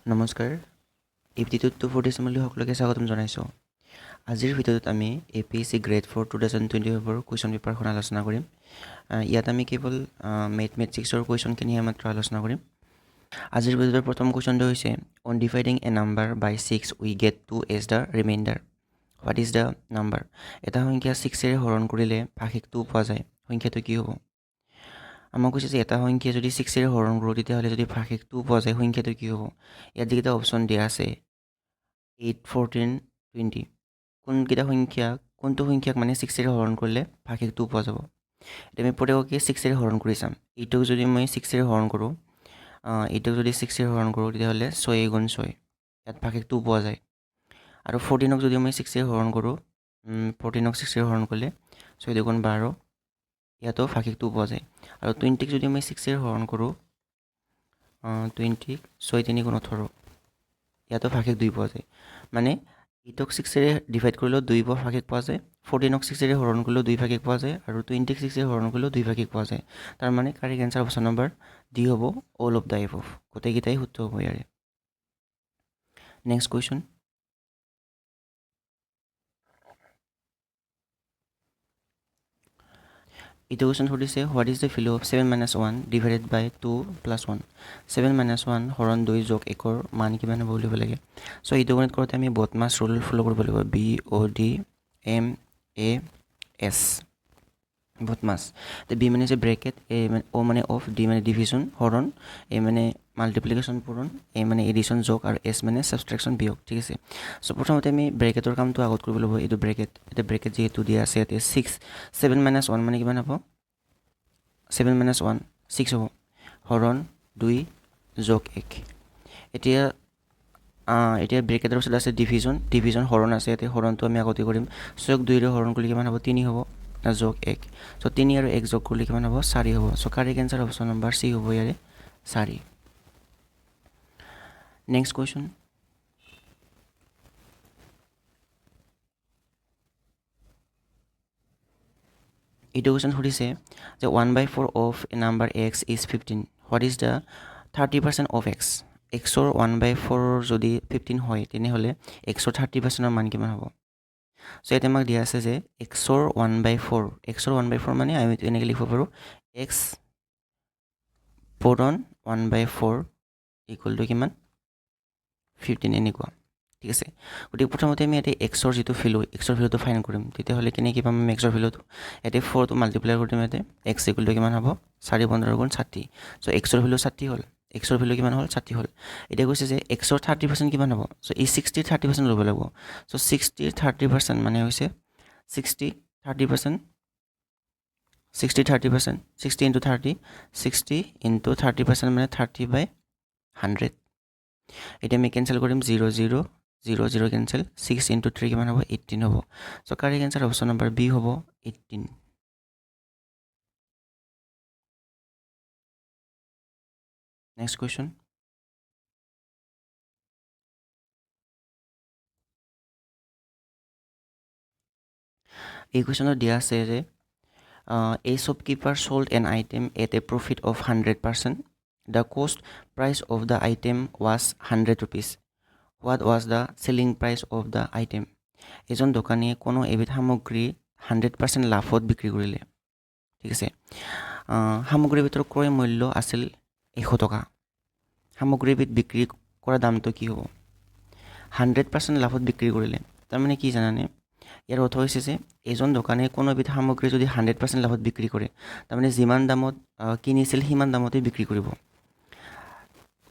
নমস্কাৰ aptitude two 4 ডিচেম্বৰলৈ সকলোকে স্বাগতম জনাইছোঁ। আজিৰ ভিডিঅ'ত আমি APSC Grade-IV 2024 কুৱেশ্যন পেপাৰখন আলোচনা কৰিম। ইয়াত আমি কেৱল মেথমেটিক্সৰ কুৱেশ্যনখিনিহে মাত্ৰ আলোচনা কৰিম। আজিৰ ভিডিঅ'ৰ প্ৰথম কুৱেশ্যনটো হৈছে on dividing a number by 6 we get 2 as the remainder. What is the number? এটা সংখ্যা 6ৰে হৰণ কৰিলে ভাগশেষ 2 পোৱা যায়, সংখ্যাটো কি হ'ব? আমাক কৈছে যে এটা সংখ্যা যদি 6ৰে হৰণ কৰোঁ তেতিয়াহ'লে যদি ভাগশেষ 2 পোৱা যায়, সংখ্যাটো কি হ'ব? ইয়াত যিকেইটা অপশ্যন দিয়া আছে 8, 14, 20, কোনটো সংখ্যাক মানে 6ৰে হৰণ কৰিলে ভাগশেষ 2 পোৱা যাব? এতিয়া আমি প্ৰত্যেককে 6ৰে হৰণ কৰি চাম। এইটোক যদি মই 6ৰে হৰণ কৰোঁ, তেতিয়াহ'লে 6 গুণ 6, ইয়াত ভাগশেষ 2 পোৱা যায়। আৰু 14ক যদি মই 6ৰে হৰণ কৰোঁ, 14ক 6ৰে হৰণ কৰিলে 6 দুগুণ 12, ইয়াতো ভাগশেষ 2 পোৱা যায়। আৰু 20ক যদি মই 6ৰে হৰণ কৰোঁ, 20ক 6 3 গুণ 18, ইয়াতো ভাগশেষ 2 পোৱা যায়। মানে 8ক 6ৰে ডিভাইড কৰিলেও 2 ভাগশেষ পোৱা যায়, 14ক 6ৰে হৰণ কৰিলেও 2 ভাগশেষ পোৱা যায়, আৰু 20ক 6ৰে হৰণ কৰিলেও 2 ভাগশেষ পোৱা যায়। তাৰ মানে correct answer option number D হ'ব, অল অফ দ্য এবভ, গোটেইকেইটাই শুদ্ধ হ'ব ইয়াৰে। Next question. এইটো কুৱেশ্যন সুধিছে what is the value of 7 - 1 divided by 2 + 1। 7 - 1 হৰণ 2 যোগ 1ৰ মান কিমান হ'ব বুলি লাগে। চ' এইটো গণিত কৰোঁতে আমি বদমাছ ৰুল ফ'ল' কৰিব লাগিব। BODMAS, বদমাছ। বি মানে হৈছে ব্ৰেকেট, অ মানে অফ, ডি মানে ডিভিজন হৰণ, এ মানে মাল্টিপ্লিকেশ্যন পূৰণ, এ মানে এডিশ্যন যোগ, আৰু এছ মানে ছাবষ্ট্ৰেকশ্যন বিয়োগ। ঠিক আছে। চ' প্ৰথমতে আমি ব্ৰেকেটৰ কামটো আগত কৰিব লাগিব। এইটো ব্ৰেকেট, এতিয়া ব্ৰেকেট যিহেতু দিয়া আছে ইয়াতে 7 - 1 মানে কিমান হ'ব? 7 - 1 6 হ'ব, হৰণ 2 যোগ 1। এতিয়া ব্ৰেকেটৰ পিছত আছে ডিভিজন হৰণ আছে, ইয়াতে হৰণটো আমি আগতে কৰিম। 6ক 2ৰে হৰণ কৰিলে কিমান হ'ব? 3 হ'ব, যোগ 1। চ' 3 আৰু 1 যোগ কৰিলে কিমান হ'ব? 4 হ'ব। So' correct answer option number C হ'ব ইয়াৰে, 4। Next question. এইটো কুৱেশ্যন সুধিছে যে 1/4 of A number x is 15। What is the 30% of x? এক্সৰ 1/4 যদি 15 হয়, তেনেহ'লে এক্সৰ 30%ৰ মান কিমান হ'ব? চ' ইয়াতে আমাক দিয়া আছে যে এক্সৰ 1/4 মানে আমি এনেকৈ লিখিব পাৰোঁ এক্স পূৰণ 1/4 ইকুৱেল টু কিমান? 15, এনেকুৱা। ঠিক আছে। গতিকে প্ৰথমতে আমি ইয়াতে এক্সৰ ভেলুটো ফাইন কৰিম। তেতিয়াহ'লে কেনেকৈ পাম আমি এক্সৰ ভেলুটো? ইয়াতে 4টো মাল্টিপ্লাই কৰি দিম। ইয়াতে এক্স ইকুৱেল টু কিমান হ'ব? 4 × 15 = 60। চ' এক্সৰ ভেলু 60 হ'ল। এক্সৰ ভেলু কিমান হ'ল? 60 হ'ল। এতিয়া কৈছে যে এক্সৰ 30% কিমান হ'ব? চ' এই 60ৰ 30% ল'ব লাগিব। চ' 60ৰ 30% মানে হৈছে 60 × 30%, 60 × 30%, 60 × 30, 60 × 30% মানে 30/100। এতিয়া আমি কেঞ্চেল কৰিম, 0 0 0 0 কেঞ্চেল, 6 × 3 কিমান হ'ব? 18 হ'ব। So' correct answer option number B হ'ব, 18। Next question. এই কুৱেশ্যনত দিয়া আছে যে a shopkeeper sold an item at a profit of 100%. The cost price of the item was 100 rupees. What was the selling price of the item? এজন দোকানীয়ে কোনো এবিধ সামগ্ৰী 100% লাভত বিক্ৰী কৰিলে। ঠিক আছে। সামগ্ৰীৰ ভিতৰত ক্ৰয় মূল্য আছিল 100 টকা। সামগ্ৰীবিধ বিক্ৰী কৰা দামটো কি হ'ব? 100% লাভত বিক্ৰী কৰিলে, তাৰমানে কি জানানে? ইয়াৰ অৰ্থ হৈছে যে এজন দোকানে কোনো এবিধ সামগ্ৰী যদি 100% লাভত বিক্ৰী কৰে, তাৰমানে যিমান দামত কিনিছিল সিমান দামতেই বিক্ৰী কৰিব।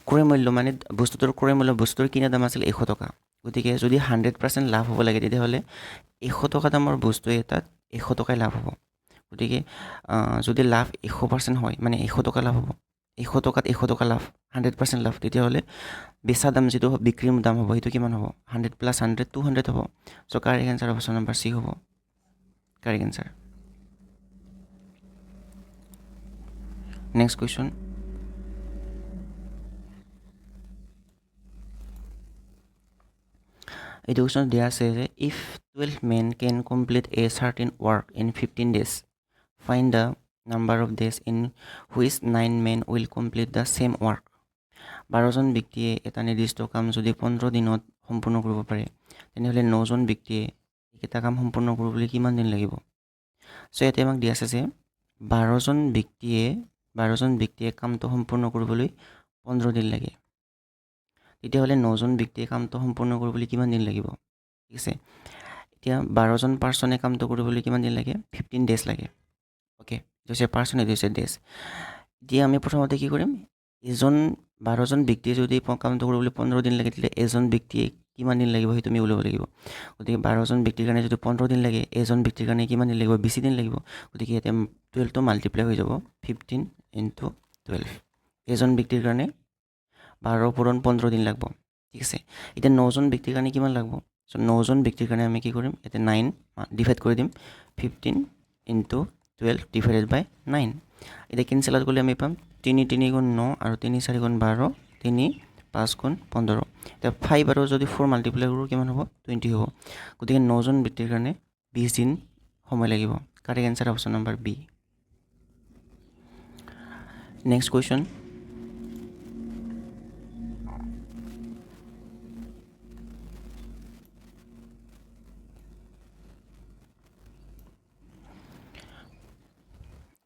ক্ৰয় মূল্য মানে বস্তুটোৰ বস্তুটোৰ কিনা দাম আছিল 100 টকা। গতিকে যদি 100% লাভ হ'ব লাগে, তেতিয়াহ'লে 100 টকা দামৰ বস্তু এটাত 100 টকাই লাভ হ'ব। গতিকে যদি লাভ 100% হয়, মানে 100 টকা লাভ হ'ব, 100 টকাত 100 টকা লাভ, 100% লাভ, তেতিয়াহ'লে বেচা দাম যিটো বিক্ৰীৰ দাম হ'ব সেইটো কিমান হ'ব? 100 + 100 200 হ'ব। So' correct answer option number C হ'ব, কাৰেক্ট এনচাৰ। Next question. এইটো কুৱেশ্যন দিয়া আছে যে if 12 men can complete a certain work in 15 days, find the number of days in which 9 men will complete the same work. 12জন ব্যক্তিয়ে এটা নিৰ্দিষ্ট কাম যদি 15 দিনত সম্পূৰ্ণ কৰিব পাৰে তেনেহ'লে 9জন ব্যক্তিয়ে এটা কাম সম্পূৰ্ণ কৰিবলৈ কিমান দিন লাগিব সো ইয়াতে আমাক দিয়া আছে যে 12জন ব্যক্তিয়ে কামটো সম্পূৰ্ণ কৰিবলৈ 15 দিন লাগে তেতিয়াহ'লে 9জন ব্যক্তিয়ে কামটো সম্পূৰ্ণ কৰিবলৈ কিমান দিন লাগিব ঠিক আছে এতিয়া 12জন পাৰ্চনে কামটো কৰিবলৈ কিমান দিন লাগে 15 ডেজ লাগে ওকে এইটো পাৰ্চন এইটো ডেজ এতিয়া আমি প্ৰথমতে কি কৰিম 12জন ব্যক্তিয়ে যদি কামটো কৰিবলৈ 15 দিন লাগে তেতিয়া এজন ব্যক্তিয়ে কিমান দিন লাগিব সেইটো আমি উলিয়াব লাগিব গতিকে 12জন ব্যক্তিৰ কাৰণে যদি 15 দিন লাগে এজন ব্যক্তিৰ কাৰণে কিমান দিন লাগিব 20 দিন লাগিব গতিকে ইয়াতে 12 টো মাল্টিপ্লাই হৈ যাব 15 * 12 এজন ব্যক্তিৰ কাৰণে 12 পূৰণ 15 দিন লাগিব ঠিক আছে এতিয়া 9জন ব্যক্তিৰ কাৰণে কিমান লাগিব সো 9জন ব্যক্তিৰ কাৰণে আমি কি কৰিম ইয়াতে 9 ডিভাইড কৰি দিম 15 * 12 ডিভাইডেড বাই 9 এতিয়া কেনসেল আউট কৰিলে আমি পাম 3 * 3 = 9 আৰু 3 * 4 = 12 3 * 5 = 15 এতিয়া 5 আৰু যদি 4 মাল্টিপ্লাই কৰোঁ কিমান হ'ব 20 হ'ব গতিকে 9জন ব্যক্তিৰ কাৰণে 20 দিন সময় লাগিব correct answer option number B next question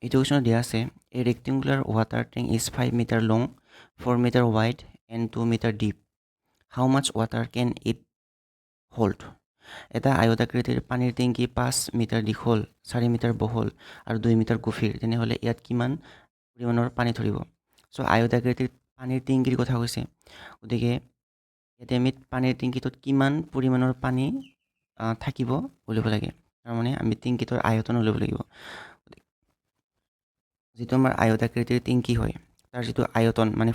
এইটো কোৱেশ্চন দিয়া আছে a rectangular water tank is 5 meter long 4 meter wide and 2 meter deep how much water can it hold এটা আয়তাকৃতিৰ পানীৰ টেংকি 5 মিটাৰ দীঘল 4 মিটাৰ বহল আৰু 2 মিটাৰ গভীৰ তেনেহ'লে ইয়াত কিমান পৰিমাণৰ পানী ধৰিব সো আয়তাকৃতিৰ পানীৰ টেংকিৰ কথা কৈছে গতিকে ইয়াতে আমি পানীৰ টেংকিটোত কিমান পৰিমাণৰ পানী থাকিব উলিয়াব লাগে তাৰ মানে আমি টেংকিটোৰ আয়তন উলিয়াব লাগিব যেটো আমাৰ আয়তাকৃতিৰ টেংকি হয় তাৰ যেটো আয়তন মানে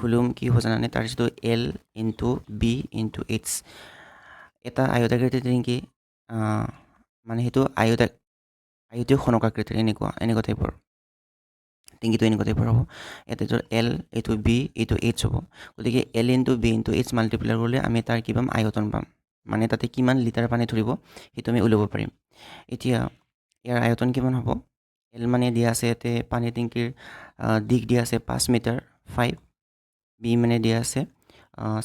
ভলিউম কি হ'ব জানানে তাৰ যেটো L * B * H এটা আয়তাকৃতিৰ টেংকি মানে হেতু আয়তীয় ঘনকাকৃতিৰ এনেকুৱা টাইপৰ টেংকিটো এনেকুৱা টাইপৰ হ'ব এটা L এইটো B এইটো H হ'ব গতিকে L * B * H মাল্টিপ্লাই কৰিলে আমি তাৰ কি পাম আয়তন পাম মানে তাতে কিমান লিটাৰ পানী ধৰিব হেতু আমি উলিয়াব পাৰিম এতিয়া ইয়াৰ আয়তন কিমান হ'ব L মানে দিয়া আছে এতে পানী টেংকিৰ দিক দিয়া আছে 5 মিটাৰ 5 B মানে দিয়া আছে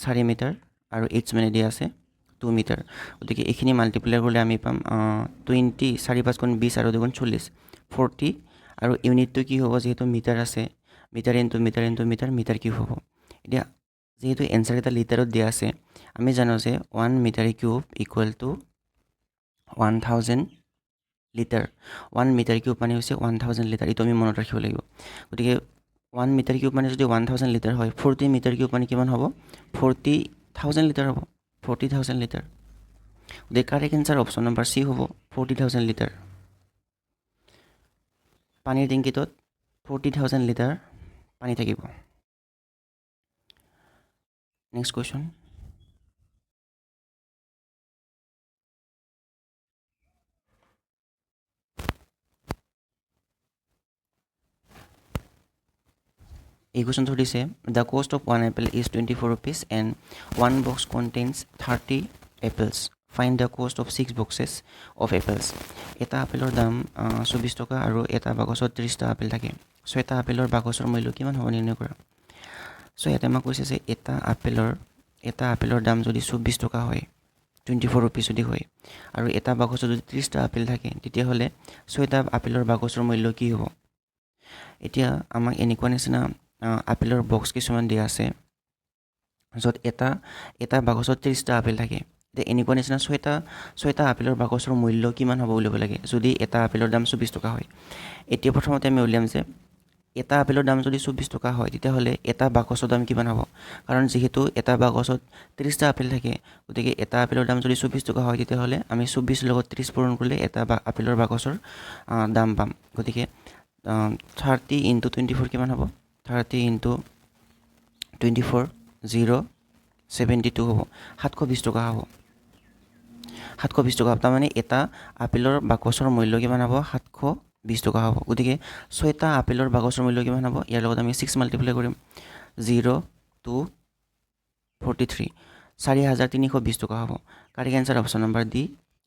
4 মিটাৰ আৰু H মানে দিয়া আছে 2 মিটাৰ গতিকে এইখিনি মাল্টিপ্লাই কৰিলে আমি পাম 20 4 5 * 20 আৰু 2 * 40 40 আৰু ইউনিটটো কি হ'ব যেহেতু মিটাৰ আছে মিটাৰ * মিটাৰ কিউব হ'ব এতিয়া যেহেতু এনসাৰ এটা লিটাৰত দিয়া আছে আমি জানো যে 1 metre cube = 1000 litre 1 metre cube মানে হৈছে 1000 লিটাৰ এইটো আমি মনত ৰাখিব লাগিব গতিকে 1 মিটাৰ কিউব মানে যদি 1000 লিটাৰ হয় 40 মিটাৰ কিউব মানে কিমান হ'ব 40000 লিটাৰ হ'ব 40000 litre the correct answer option number C হ'ব 40000 লিটাৰ পানীৰ টেংকিটোত 40000 লিটাৰ পানী থাকিব নেক্সট কোৱেশ্চন এই কোৱেশ্চনটো দিছে the cost of 1 apple is 24 rupees and 1 box contains 30 apples find the cost of 6 boxes of apples এটা আপেলৰ দাম 24 টকা আৰু এটা বাকচত 30টা আপেল থাকে সো এটা আপেলৰ বাকচৰ মূল্য কিমান হ'ব নিৰ্ণয় কৰা সো এটা আমাক কৈছে যে এটা আপেলৰ দাম যদি 24 টকা হয় 24 rupees যদি হয় আৰু এটা বাকচত যদি 30টা আপেল থাকে তেতিয়া হলে সো এটা আপেলৰ বাকচৰ মূল্য কি হ'ব এতিয়া আমাক এনেকুৱা নিচিনা আপেলৰ বক্স কিছুমান দিয়া আছে যত এটা বাকচত 30টা আপেল থাকে তে এনেকুৱা নিচিনা ছয়টা আপেলৰ বাকচৰ মূল্য কিমান হ'ব উলিয়াব লাগে যদি এটা আপেলৰ দাম 24 টকা হয় এতিয়া প্ৰথমতে আমি উলিয়াম যে এটা আপেলৰ দাম যদি 24 টকা হয় তেতিয়া হলে এটা বাকচৰ দাম কিমান হ'ব কাৰণ যেহেতু এটা বাকচত 30টা আপেল থাকে গতিকে এটা আপেলৰ দাম যদি 24 টকা হয় তেতিয়া হলে আমি 24 লগত 30 পূৰণ কৰিলে এটা আপেলৰ বাকচৰ দাম পাম গতিকে 30 * 24 কিমান হ'ব 30 * 24 072 হ'ব 720 টকা হ'ব 720 টকা তাৰ মানে এটা আপেলৰ বাকচৰ মূল্য কিমান হ'ব 720 টকা হ'ব গতিকে ছয়টা আপেলৰ বাকচৰ মূল্য কিমান হ'ব ইয়াৰ লগত আমি 6 মাল্টিপ্লাই কৰিম 0 2 43 4320 টকা হ'ব correct answer option number D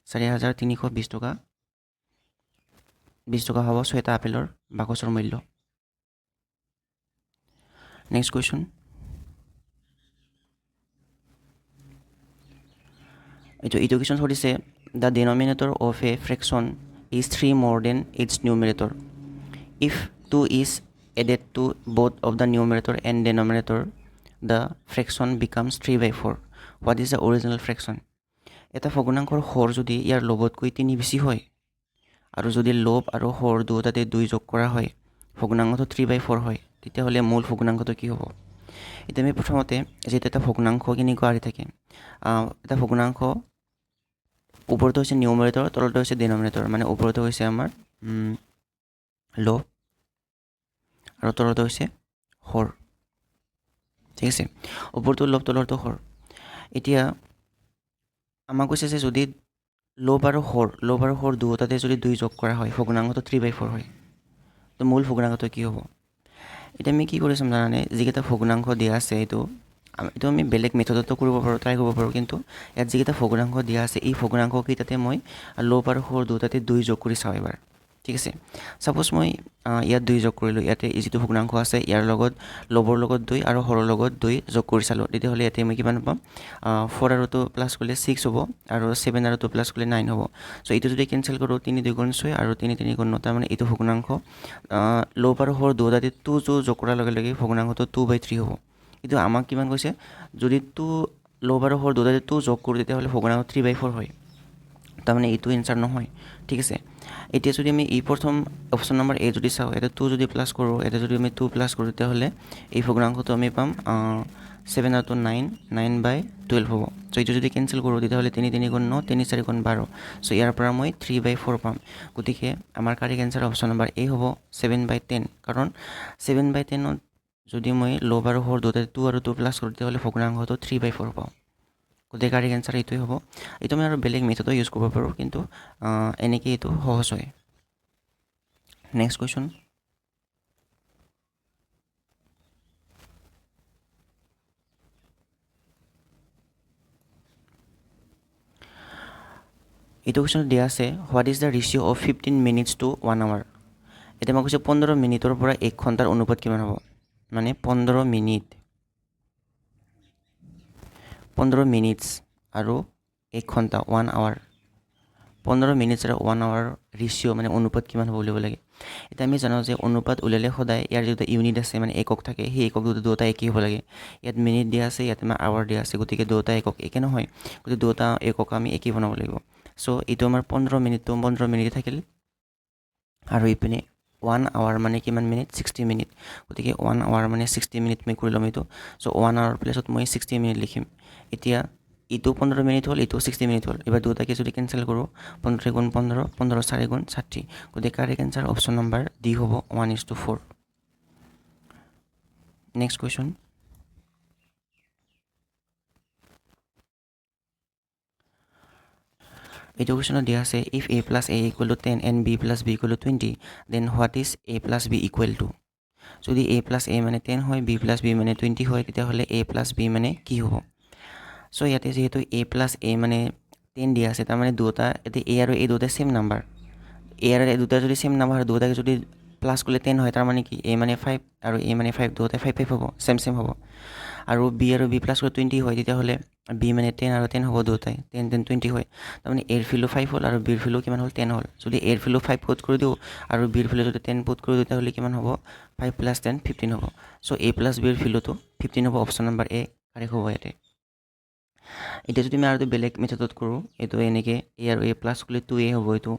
4320 টকা 20 টকা হ'ব ছয়টা আপেলৰ বাকচৰ মূল্য নেক্সট কোৱেশ্চন এইটো কুৱেশ্যন সুধিছে the denominator of A fraction is 3 more than its numerator. If 2 is added to both of the numerator and denominator, the fraction becomes 3/4. What is the original fraction? এটা ভগ্নাংকৰ হৰ যদি ইয়াৰ লবতকৈ 3 বেছি হয় আৰু যদি লব আৰু হৰ দুটাতে 2 যোগ কৰা হয় ভগ্নাংকটো 3/4 হয় তেতিয়াহ'লে মূল ভগ্নাংকটো কি হ'ব এতিয়া আমি প্ৰথমতে যেটা এটা ভগ্নাংক কেনেকুৱা আৰি থাকে এটা ভগ্নাংক ওপৰতে হৈছে নিউমাৰেটৰ তলতে হৈছে ডিনমিনেটৰ মানে ওপৰতে হৈছে আমাৰ লব আৰু তলতে হৈছে হৰ ঠিক আছে ওপৰটো লব তলৰটো হৰ এতিয়া আমাক কৈছে যে যদি লব আৰু হৰ দুটাতে যদি 2 যোগ কৰা হয় ভগ্নাংকটো 3/4 হয় তো মূল ভগ্নাংকটো কি হ'ব এটা আমি কি কৰিম জানানে যিকেইটা ভগ্নাংক দিয়া আছে এইটো আমি বেলেগ মেথডতো কৰিব পাৰোঁ ট্ৰাই কৰিব পাৰোঁ কিন্তু ইয়াত যিকেইটা ভগ্নাংক দিয়া আছে এই ভগ্নাংক কেইটাতে মই লব আৰু হৰ দুটাতে 2 যোগ কৰি চাওঁ এবাৰ ঠিক আছে সাপোজ মই ইয়াত 2 যোগ কৰিলোঁ ইয়াতে যিটো ভগ্নাংক আছে ইয়াৰ লগত লবৰ লগত 2 আৰু হৰৰ লগত 2 যোগ কৰি চালোঁ তেতিয়াহ'লে ইয়াতে মই কিমান পাম 4 আৰু 2 প্লাছ কৰিলে 6 হ'ব আৰু 7 আৰু 2 প্লাছ কৰিলে 9 হ'ব সো এইটো যদি কেনসেল কৰোঁ 3 2 গুণ 6 আৰু 3 3 গুণ 9 তাৰ মানে এইটো ভগ্নাংক লব আৰু হৰ দুটাতে 2 যোগ কৰাৰ লগে লগে ভগ্নাংকটো 2/3 হ'ব কিন্তু আমাক কিমান কৈছে যদি 2 লব আৰু হৰ দুটাতে 2 যোগ কৰোঁ তেতিয়াহ'লে ভগ্নাংক 3/4 হয় তাৰমানে এইটো এনসাৰ নহয় ঠিক আছে এতিয়া যদি আমি এই প্ৰথম অপচন নম্বৰ এ যদি চাওঁ এটা 2 যদি প্লাস কৰোঁ এটা যদি আমি 2 প্লাস কৰোঁ তেতিয়াহ'লে এই ভগ্নাংকটো আমি পাম 7 আৰু 9/12 হ'ব সো এইটো যদি কেনসেল কৰোঁ তেতিয়াহ'লে 3 3 গুণ 9 3 4 গুণ 12 সো ইয়াৰ পৰা মই 3/4 পাম গতিকে আমাৰ কাৰেক্ট এনসাৰ অপচন নম্বৰ এ হ'ব 7/10 কাৰণ 7/10 যদি মই লব আৰু হৰ দুটাতে 2 আৰু 2 প্লাস কৰোঁ তেতিয়াহ'লে ভগ্নাংকটো 3/4 পাওঁ গতিকে কাৰেক্ট এনসাৰ এইটোৱে হ'ব এইটো আমি আৰু বেলেগ মেথডো ইউজ কৰিব পাৰোঁ কিন্তু এনেকৈ এইটো সহজ হয় নেক্সট কুৱেশ্যন এইটো কুৱেশ্যন দিয়া আছে what is the ratio' of 15 minutes to 1 hour এতিয়া মই কৈছোঁ 15 মিনিটৰ পৰা 1 ঘণ্টাৰ অনুপাত কিমান হ'ব মানে 15 মিনিটছ আৰু 1 ঘণ্টা 1 hour 15 মিনিটছ আৰু 1 hour ৰেচিঅ' মানে অনুপাত কিমান হ'ব বুলিব লাগে এতিয়া আমি জানো যে অনুপাত উলিয়ালে সদায় ইয়াৰ যিটো ইউনিট আছে মানে একক থাকে সেই একক দুটা একেই হ'ব লাগে ইয়াত মিনিট দিয়া আছে ইয়াত আমাৰ আৱাৰ দিয়া আছে গতিকে দুটা একক একে নহয় গতিকে দুটা একক আমি একেই বনাব লাগিব সো এইটো আমাৰ 15 মিনিট থাকিল আৰু ইপিনে 1 hour মানে কিমান মিনিট 60 মিনিট গতিকে 1 hour মানে 60 মিনিট মই কৰি ল'ম এইটো সো 1 hour প্লেছত মই 60 মিনিট লিখিম এতিয়া এইটো 15 মিনিট হ'ল এইটো 60 মিনিট হ'ল এবাৰ দুটাকে যদি কেনসেল কৰোঁ 15 গুণ 15 15 4 গুণ 60 গতিকে correct answer option number D হ'ব 1:4 নেক্সট কুৱেশ্যন এইটো কুৱেশ্যনত দিয়া আছে if a plus a equal to 10 and b plus b equal to 20 then what is a plus b equal to যদি a plus a মানে 10 হয় b plus b মানে 20 হয় তেতিয়াহ'লে a plus b মানে কি হ'ব সো ইয়াতে যেহেতু a plus a মানে 10 দিয়া আছে তাৰ মানে দুটা এতে a আৰু a দুটা সেম নাম্বাৰ a আৰু a দুটা যদি সেম নাম্বাৰ হয় দুটাকে যদি প্লাস কৰলে 10 হয় তাৰ মানে কি a মানে 5 আৰু a মানে 5 দুটাই 5 5 হ'ব সেম হ'ব আৰু b আৰু b প্লাস কৰে 20 হয় তেতিয়াহ'লে b মানে 10 আৰু 10 হ'ব দুটাই 10 10 20 হয় তাৰ মানে a ৰ ভ্যালু 5 হ'ল আৰু b ৰ ভ্যালু কিমান হ'ল 10 হ'ল যদি a ৰ ভ্যালু 5 পুট কৰি দিও আৰু b ৰ ভ্যালু যদি 10 পুট কৰি দিও তেতিয়াহ'লে কিমান হ'ব 5 + 10 15 হ'ব সো a + b ৰ ভ্যালুটো 15 হ'ব অপচন নম্বৰ a কাৰেক্ট হ'ব ইয়াতে এটা যদি আমি আৰু বেলেগ মেথডত কৰোঁ এটো এনেকে a আৰু a প্লাস কৰলে 2a হ'ব এটো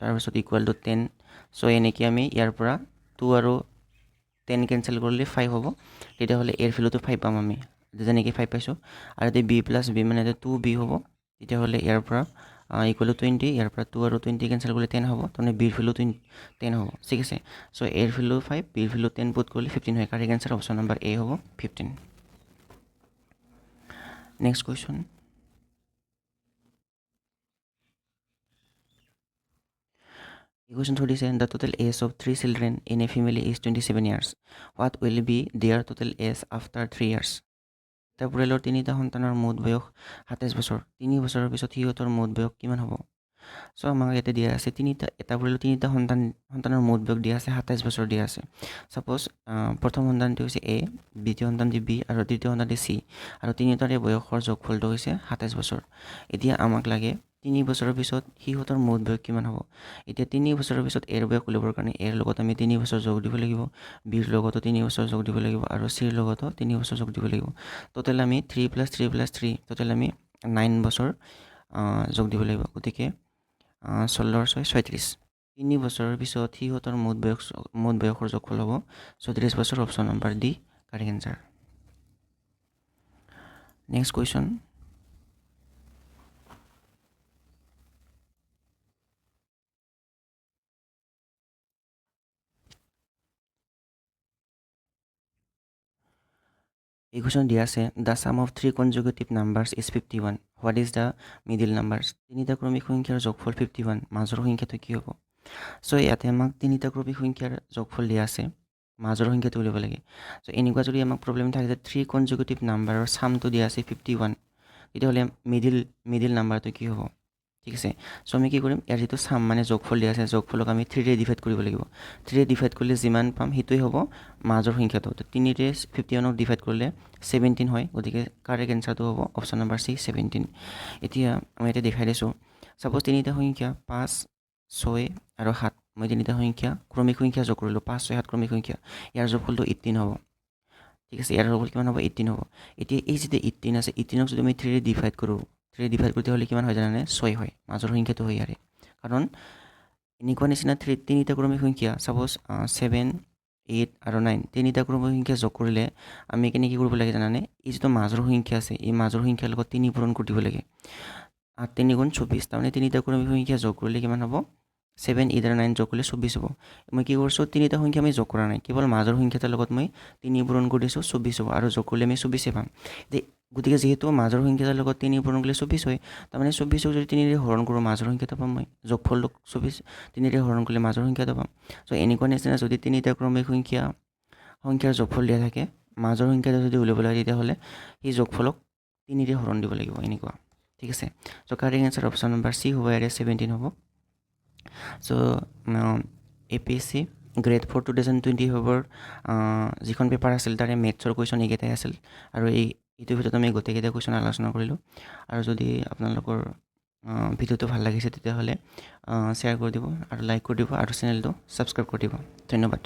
তাৰপিছত ইকুয়াল টু 10 সো এনেকে আমি ইয়াৰ পৰা 2 আৰু 10 কেনসেল কৰিলে 5 হ'ব তেতিয়াহ'লে a ৰ ভ্যালুটো 5 পাম আমি যেনেকৈ 5 পাইছোঁ আৰু যদি b + b মানে 2b হ'ব তেতিয়াহ'লে ইয়াৰ পৰা ইকুয়াল টু 20 ইয়াৰ পৰা 2 আৰু 20 কেনসেল কৰিলে 10 হ'ব তাৰমানে b ৰ ভ্যালু 10 হ'ব ঠিক আছে সো a ৰ ভ্যালু 5 b ৰ ভ্যালু 10 পুট কৰিলে 15 হয় correct answer option number a হ'ব 15 next question Question 37 the total age of 3 children in a family is 27 years what will be their total age after 3 years পৰিয়ালৰ তিনিটা সন্তানৰ মুঠ বয়স 27 বছৰ 3 বছৰৰ পিছত সিহঁতৰ মুঠ বয়স কিমান হ'ব চ' আমাক ইয়াতে দিয়া আছে এটা পৰিয়ালৰ তিনিটা সন্তানৰ মুঠ বয়স দিয়া আছে 27 বছৰ দিয়া আছে। ছাপ'জ প্ৰথম সন্তানটো হৈছে A, দ্বিতীয় সন্তানটি B আৰু তৃতীয় সন্তানটি C, আৰু তিনিওটাৰে বয়সৰ যোগফলটো হৈছে 27 বছৰ। এতিয়া আমাক লাগে 3 বছৰৰ পিছত সিহঁতৰ মুঠ বয়স কিমান হ'ব। এতিয়া 3 বছৰৰ পিছত A ৰ বয়স উলিয়াবৰ কাৰণে A ৰ লগত আমি 3 বছৰ যোগ দিব লাগিব, B ৰ লগতো 3 বছৰ যোগ দিব লাগিব, আৰু C ৰ লগতো 3 বছৰ যোগ দিব লাগিব। টোটেল আমি 3 + 3 + 3 টোটেল আমি 9 বছৰ যোগ দিব লাগিব। গতিকে 16×6 = 36। 3 বছৰৰ পিছত সিহঁতৰ মুঠ বয়সৰ যোগফল হ'ব 34 বছৰ। Option number D correct answer. Next question. এই কুৱেশ্যন দিয়া আছে the sum of 3 conjugative numbers is 51, what is the middle numbers. তিনিটা ক্ৰমিক সংখ্যাৰ যোগফল 51, মাজৰ সংখ্যাটো কি হ'ব। চ' ইয়াতে আমাক তিনিটা ক্ৰমিক সংখ্যাৰ যোগফল দিয়া আছে, মাজৰ সংখ্যাটো উলিয়াব লাগে। চ' এনেকুৱা যদি আমাক প্ৰব্লেম থাকে যে 3 কনজুগেটিভ নাম্বাৰৰ চামটো দিয়া আছে 51, তেতিয়াহ'লে মিডিল নাম্বাৰটো কি হ'ব। ঠিক আছে। চ' আমি কি কৰিম, ইয়াৰ যিটো চাম মানে যোগফল দিয়া আছে, যোগফলক আমি 3ৰে ডিভাইড কৰিব লাগিব। 3ৰে ডিভাইড কৰিলে যিমান পাম সেইটোৱে হ'ব মাজৰ সংখ্যাটো। 3ৰে 51ক ডিভাইড কৰিলে 17 হয়। গতিকে কাৰেক্ট এনচাৰটো হ'ব অপশ্যন নম্বৰ C 17। এতিয়া মই ইয়াতে দেখাই দিছোঁ। ছাপ'জ তিনিটা সংখ্যা 5, 6 আৰু 7। মই তিনিটা সংখ্যা ক্ৰমিক সংখ্যা যোগ কৰিলোঁ, 5, 6, 7 ক্ৰমিক সংখ্যা। ইয়াৰ যোগফলটো 18 হ'ব। ঠিক আছে, ইয়াৰ যোগফল কিমান হ'ব, 18 হ'ব। এতিয়া এই যিটো 18 আছে, 18ক যদি আমি 3ৰে ডিভাইড কৰোঁ, 3ৰে ডিভাইড কৰোঁতে হ'লে কিমান হয় জানানে, 6 হয়। মাজৰ সংখ্যাটো হয় ইয়াৰে। কাৰণ এনেকুৱা নিচিনা তিনিটা ক্ৰমিক সংখ্যা, ছাপ'জ 7, 8 আৰু 9 তিনিটা ক্ৰমিক সংখ্যা যোগ কৰিলে আমি কেনেকৈ কৰিব লাগে জানানে, এই যিটো মাজৰ সংখ্যা আছে, এই মাজৰ সংখ্যাৰ লগত 3 পূৰণ কৰি দিব লাগে। 8 × 3 = 24। তাৰমানে তিনিটা ক্ৰমিক সংখ্যা যোগ কৰিলে কিমান হ'ব, 7, 8 আৰু 9 যোগ কৰিলে 24 হ'ব। মই কি কৰিছোঁ, তিনিটা সংখ্যা আমি যোগ কৰা নাই, কেৱল মাজৰ সংখ্যাটাৰ লগত মই 3 পূৰণ কৰি দিছোঁ, 24 হ'ব। আৰু যোগ কৰিলে আমি 24 পাম। গতিকে যিহেতু মাজৰ সংখ্যাটাৰ লগত 3 পূৰণ কৰিলে 24 হয়, তাৰমানে 24ক যদি 3ৰে হৰণ কৰোঁ মাজৰ সংখ্যাটো পাম মই। যোগফলটোক 24 3ৰে হৰণ কৰিলে মাজৰ সংখ্যাটো পাম। চ' এনেকুৱা নিচিনা যদি তিনিটা ক্ৰমিক সংখ্যাৰ যোগফল দিয়া থাকে, মাজৰ সংখ্যাটো যদি উলিয়াব লাগে, তেতিয়াহ'লে সেই যোগফলক 3ৰে হৰণ দিব লাগিব, এনেকুৱা। ঠিক আছে। So' correct answer option number C হ'ব, ইয়াৰে 17 হ'ব। চ' APSC Grade-IV 2025ৰ যিখন পেপাৰ আছিল তাৰে মেথছৰ কুৱেশ্যন এইকেইটাই আছিল। আৰু এইটোৰ ভিতৰত আমি গোটেইকেইটা কুৱেশ্যন আলোচনা কৰিলোঁ। আৰু যদি আপোনালোকৰ ভিডিঅ'টো ভাল লাগিছে তেতিয়াহ'লে শ্বেয়াৰ কৰি দিব আৰু লাইক কৰি দিব আৰু চেনেলটো ছাবস্ক্ৰাইব কৰি দিব। ধন্যবাদ।